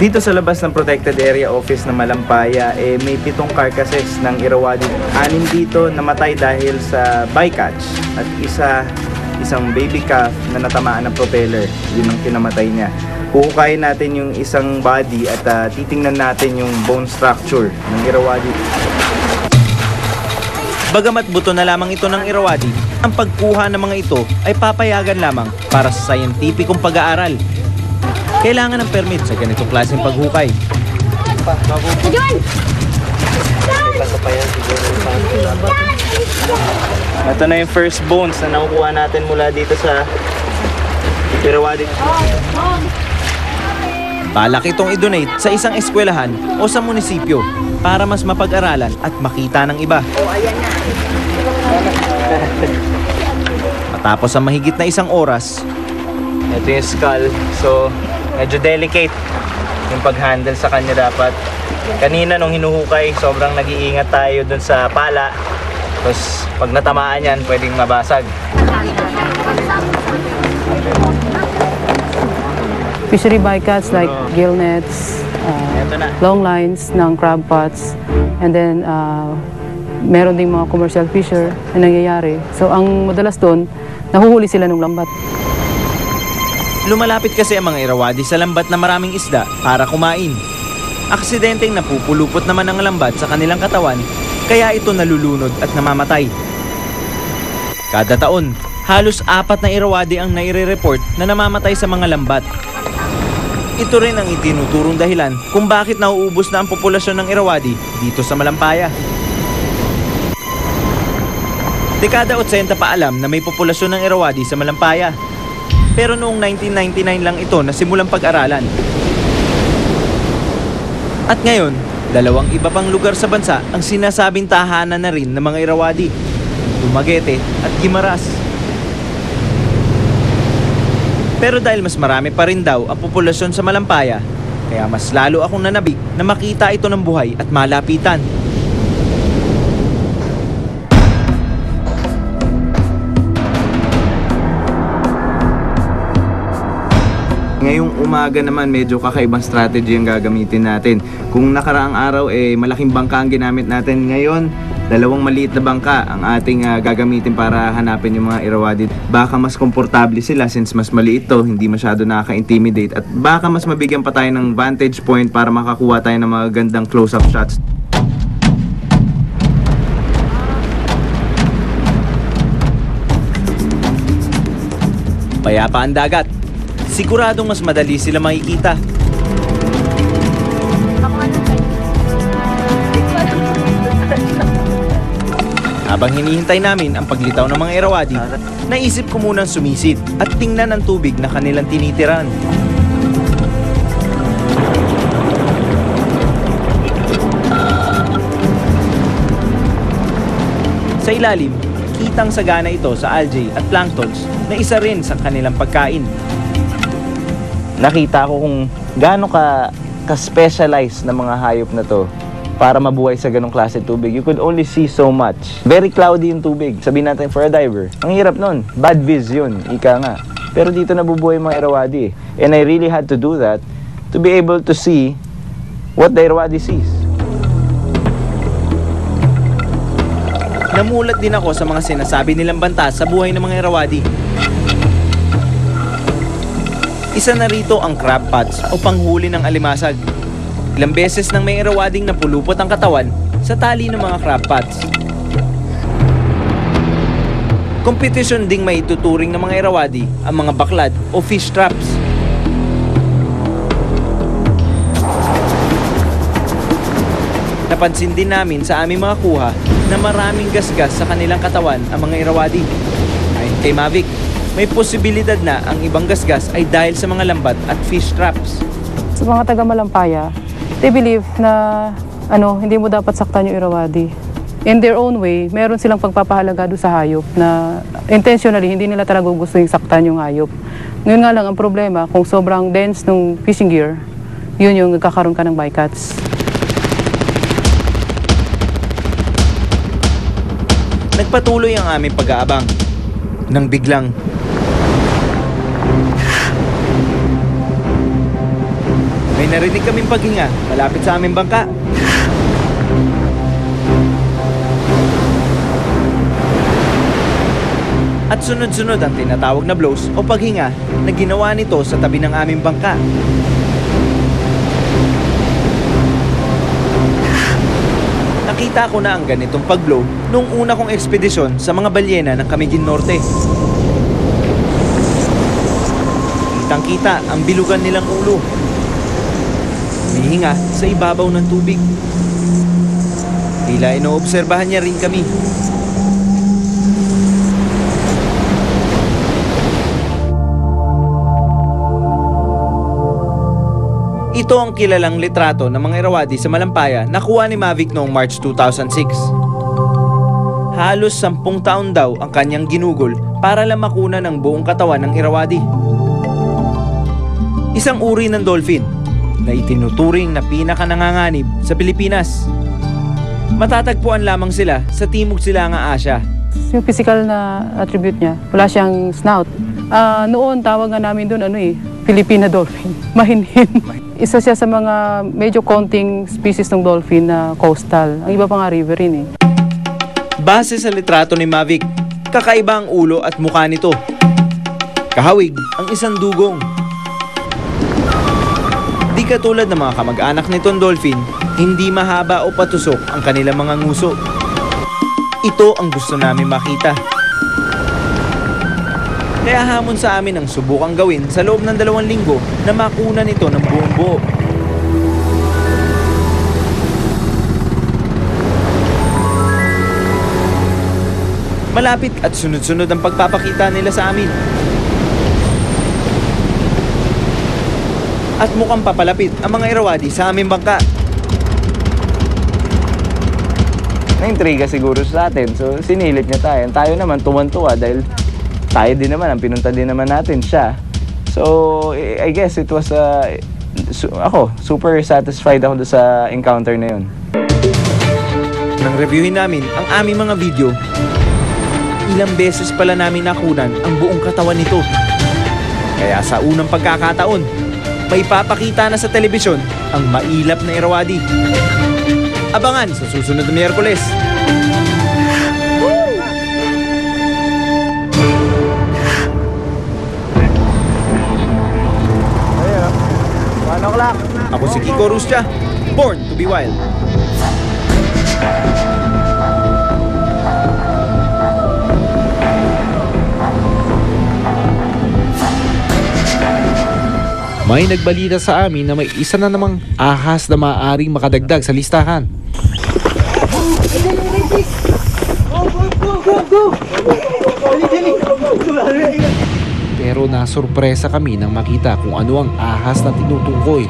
Dito sa labas ng Protected Area Office ng Malampaya, may 7 carcasses ng Irrawaddy. 6 dito namatay dahil sa bycatch at isang baby calf na natamaan ng propeller. Yun ang kinamatay niya. Huhukayin natin yung isang body at titingnan natin yung bone structure ng Irrawaddy. Bagamat buto na lamang ito ng Irrawaddy, ang pagkuha ng mga ito ay papayagan lamang para sa scientificong pag-aaral. Kailangan ng permit sa ganitong klaseng paghukay. Ito na yung first bones na nakukuha natin mula dito sa Irrawaddy. Balak itong i-donate sa isang eskwelahan o sa munisipyo para mas mapag-aralan at makita ng iba. Matapos ang mahigit na 1 oras, Ito yung skull. So, medyo delicate yung pag-handle sa kanya dapat. Kanina nung hinuhukay, sobrang nag-iingat tayo dun sa pala. Tapos, pag natamaan yan, pwedeng mabasag. Fishery bycatch like gillnets, long lines ng crab pots, and then meron ding mga commercial fisher na nangyayari. So, ang madalas doon, nahuhuli sila ng lambat. lumalapit kasi ang mga Irrawaddy sa lambat na maraming isda para kumain. Aksidenteng napupulupot naman ang lambat sa kanilang katawan, kaya ito nalulunod at namamatay. Kada taon, halos 4 na Irrawaddy ang naire-report na namamatay sa mga lambat. Ito rin ang itinuturong dahilan kung bakit nauubos na ang populasyon ng Irrawaddy dito sa Malampaya. Dekada 80 pa alam na may populasyon ng Irrawaddy sa Malampaya. Pero noong 1999 lang ito na simulang pag-aralan. At ngayon, 2 iba pang lugar sa bansa ang sinasabing tahanan na rin ng mga Irrawaddy: Dumaguete at Guimaras. Pero dahil mas marami pa rin daw ang populasyon sa Malampaya, kaya mas lalo akong nanabik na makita ito ng buhay at malapitan. Ngayong umaga naman, medyo kakaibang strategy ang gagamitin natin. Kung nakaraang araw, malaking bangka ang ginamit natin. Ngayon, 2 maliit na bangka ang ating gagamitin para hanapin yung mga Irrawaddy. Baka mas komportable sila since mas maliit to, hindi masyado nakaka-intimidate. At baka mas mabigyan pa tayo ng vantage point para makakuha tayo ng mga gandang close-up shots. Payapa ang dagat. Siguradong mas madali sila makikita. Habang hinihintay namin ang paglitaw ng mga Irrawaddy, naisip ko munang sumisid at tingnan ang tubig na kanilang tinitiran. Sa ilalim, kitang sagana ito sa algae at planktons na isa rin sa kanilang pagkain. Nakita ko kung gaano ka-specialized na mga hayop na to para mabuhay sa ganong klase tubig. You could only see so much. Very cloudy yung tubig. Sabihin natin for a diver, ang hirap nun. Bad vision, ika nga. Pero dito nabubuhay mga Irrawaddy. And I really had to do that to be able to see what the Irrawaddy sees. Namulat din ako sa mga sinasabi nilang banta sa buhay ng mga Irrawaddy. Isa na rito ang crab pots o panghuli ng alimasag. Ilang beses nang may Irrawadding napulupot ang katawan sa tali ng mga crab pots. Kompetisyon ding may ituturing ng mga Irrawaddy ang mga baklad o fish traps. Napansin din namin sa aming mga kuha na maraming gasgas sa kanilang katawan ang mga Irrawaddy. Ayon kay Mavic, may posibilidad na ang ibang gasgas ay dahil sa mga lambat at fish traps. Sa mga taga Malampaya, they believe na hindi mo dapat saktan yung Irrawaddy. In their own way, meron silang pagpapahalaga doon sa hayop na intentionally hindi nila talaga gusto yung saktan yung hayop. Ngayon nga lang ang problema, kung sobrang dense ng fishing gear, yun yung nagkakaroon ka ng bycatch. Nagpatuloy ang aming pag-aabang nang biglang may May narinig kaming paghinga malapit sa aming bangka. At sunod-sunod ang tinatawag na blows o paghinga na ginawa nito sa tabi ng aming bangka. Nakita ko na ang ganitong pag-blow nung una kong ekspedisyon sa mga balyena ng Camiguin Norte. Kitang-kita ang bilugan nilang ulo. Humihinga sa ibabaw ng tubig. Tila inoobserbahan niya rin kami. Ito ang kilalang litrato ng mga Irrawaddy sa Malampaya na kuha ni Mavic noong March 2006. Halos 10 taon daw ang kanyang ginugol para lang makunan ang buong katawan ng Irrawaddy. Isang uri ng dolphin na itinuturing na pinakananganganib sa Pilipinas. Matatagpuan lamang sila sa Timog Silangang Asya. Yung physical na attribute niya, wala siyang snout. Noon, tawag nga namin doon, Filipina dolphin. Mahinhin. Isa siya sa mga medyo konting species ng dolphin na coastal. Ang iba pa nga riverine eh. Base sa litrato ni Mavic, kakaiba ang ulo at mukha nito. Kahawig ang isang dugong. Di katulad ng mga kamag-anak nitong dolphin, hindi mahaba o patusok ang kanilang mga nguso. Ito ang gusto namin makita. Kaya hamon sa amin ang subukang gawin sa loob ng 2 linggo na makunan ito ng buong buo. Malapit at sunod-sunod ang pagpapakita nila sa amin. At mukhang papalapit ang mga Irrawaddy sa aming bangka. Na-intriga siguro sa atin. So, sinilit niya tayo. Tayo naman tuwan-tuwa dahil tayo din naman, ang pinunta din naman natin siya. So, I guess it was, ako, super satisfied ako sa encounter na yun. Nang reviewin namin ang aming mga video, ilang beses pala namin nakunan ang buong katawan nito. Kaya sa unang pagkakataon, may papakita na sa telebisyon ang mailap na Irrawaddy. Abangan sa susunod na Miyerkules. Ako si Kiko Rustia, born to be wild. May nagbalita sa amin na may isa na namang ahas na maaaring makadagdag sa listahan. Pero nasurpresa kami nang makita kung ano ang ahas na tinutukoy.